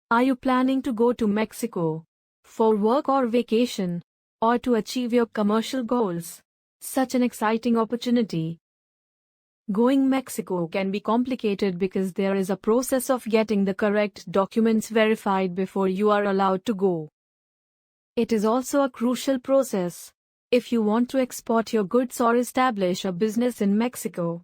Are you planning to go to Mexico for work or vacation, or to achieve your commercial goals? Such an exciting opportunity. Going Mexico can be complicated because there is a process of getting the correct documents verified before you are allowed to go. It is also a crucial process if you want to export your goods or establish a business in Mexico.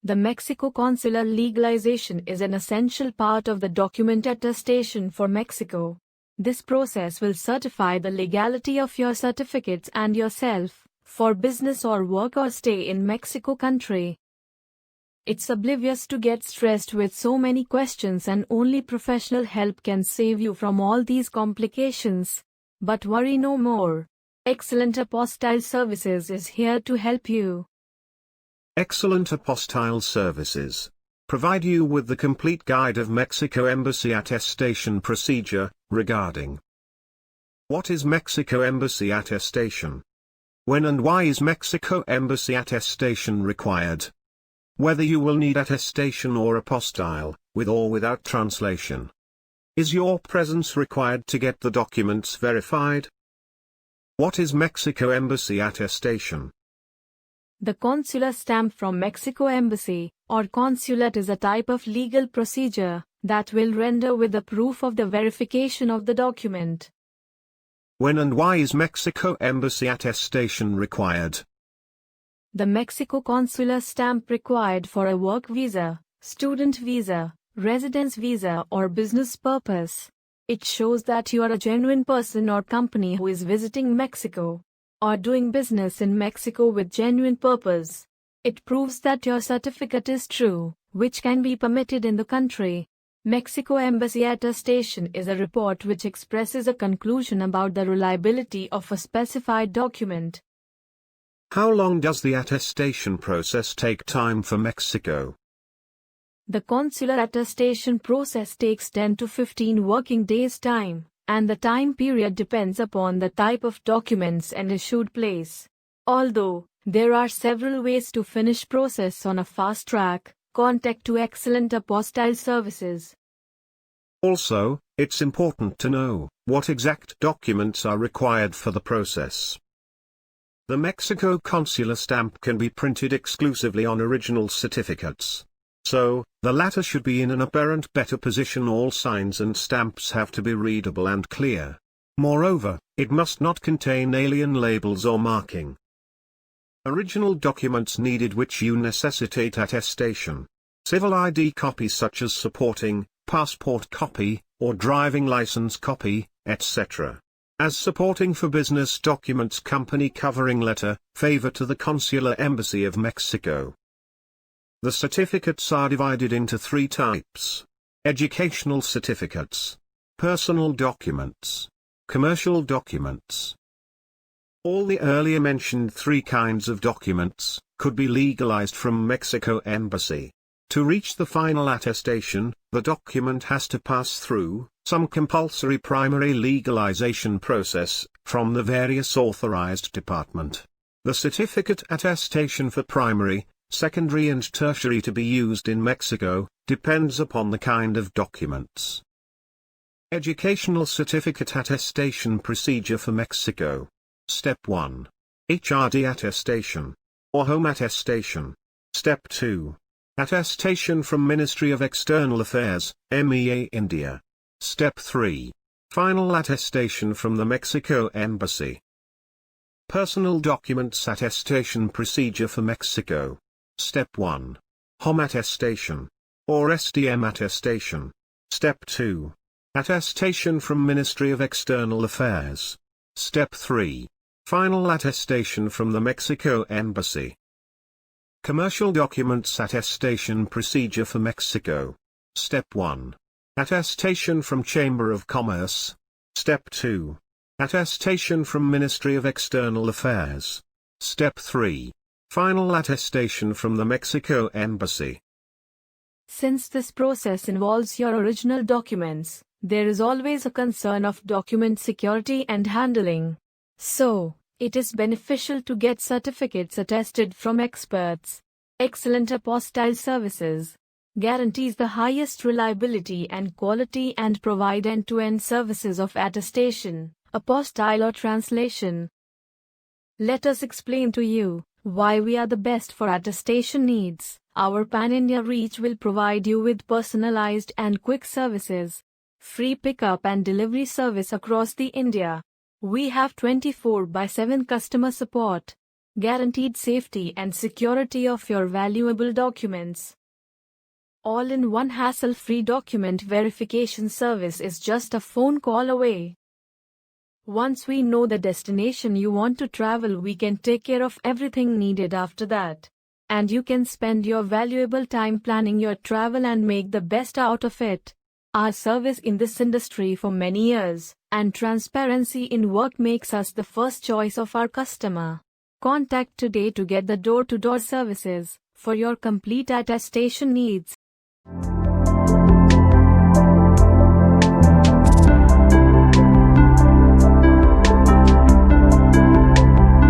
The Mexico consular legalization is an essential part of the document attestation for Mexico. This process will certify the legality of your certificates and yourself for business or work or stay in Mexico country. It's oblivious to get stressed with so many questions, and only professional help can save you from all these complications. But worry no more. Excellent Apostille Services is here to help you. Excellent Apostille Services provide you with the complete guide of Mexico Embassy attestation procedure regarding what is Mexico Embassy attestation, when and why is Mexico Embassy attestation required, whether you will need attestation or apostille, with or without translation. Is your presence required to get the documents verified? What is Mexico Embassy attestation? The consular stamp from Mexico Embassy, or consulate, is a type of legal procedure that will render with the proof of the verification of the document. When and why is Mexico Embassy attestation required? The Mexico consular stamp required for a work visa, student visa, residence visa or business purpose. It shows that you are a genuine person or company who is visiting Mexico or doing business in Mexico with genuine purpose. It proves that your certificate is true, which can be permitted in the country. Mexico Embassy attestation is a report which expresses a conclusion about the reliability of a specified document. How long does the attestation process take time for Mexico? The consular attestation process takes 10 to 15 working days time, and the time period depends upon the type of documents and issued place. Although there are several ways to finish process on a fast track, contact to Excellent Apostille Services. Also, it's important to know what exact documents are required for the process. The Mexico consular stamp can be printed exclusively on original certificates. So, the latter should be in an apparent better position. All signs and stamps have to be readable and clear. Moreover, it must not contain alien labels or marking. Original documents needed which you necessitate attestation. Civil ID copies such as supporting, passport copy, or driving license copy, etc. As supporting for business documents, company covering letter, favor to the Consular Embassy of Mexico. The certificates are divided into three types: educational certificates, personal documents, commercial documents. All the earlier mentioned three kinds of documents could be legalized from Mexico Embassy. To reach the final attestation, the document has to pass through some compulsory primary legalization process from the various authorized department. The certificate attestation for primary, secondary and tertiary to be used in Mexico depends upon the kind of documents. Educational certificate attestation procedure for Mexico. Step 1. HRD attestation, or home attestation. Step 2. Attestation from Ministry of External Affairs, MEA India. Step 3. Final attestation from the Mexico Embassy. Personal documents attestation procedure for Mexico. Step 1. Home attestation, or SDM attestation. Step 2. Attestation from Ministry of External Affairs. Step 3. Final attestation from the Mexico Embassy. Commercial documents attestation procedure for Mexico. Step 1. Attestation from Chamber of Commerce. Step 2. Attestation from Ministry of External Affairs. Step 3. Final attestation from the Mexico Embassy. Since this process involves your original documents, there is always a concern of document security and handling. So, it is beneficial to get certificates attested from experts. Excellent Apostille Services. guarantees the highest reliability and quality and provide end-to-end services of attestation, apostille or translation. Let us explain to you why we are the best for attestation needs. Our pan-India reach will provide you with personalized and quick services, free pickup and delivery service across the India. We have 24/7 customer support, guaranteed safety and security of your valuable documents. All in one hassle-free document verification service is just a phone call away. Once we know the destination you want to travel, we can take care of everything needed after that. And you can spend your valuable time planning your travel and make the best out of it. Our service in this industry for many years, and transparency in work makes us the first choice of our customer. Contact today to get the door-to-door services for your complete attestation needs.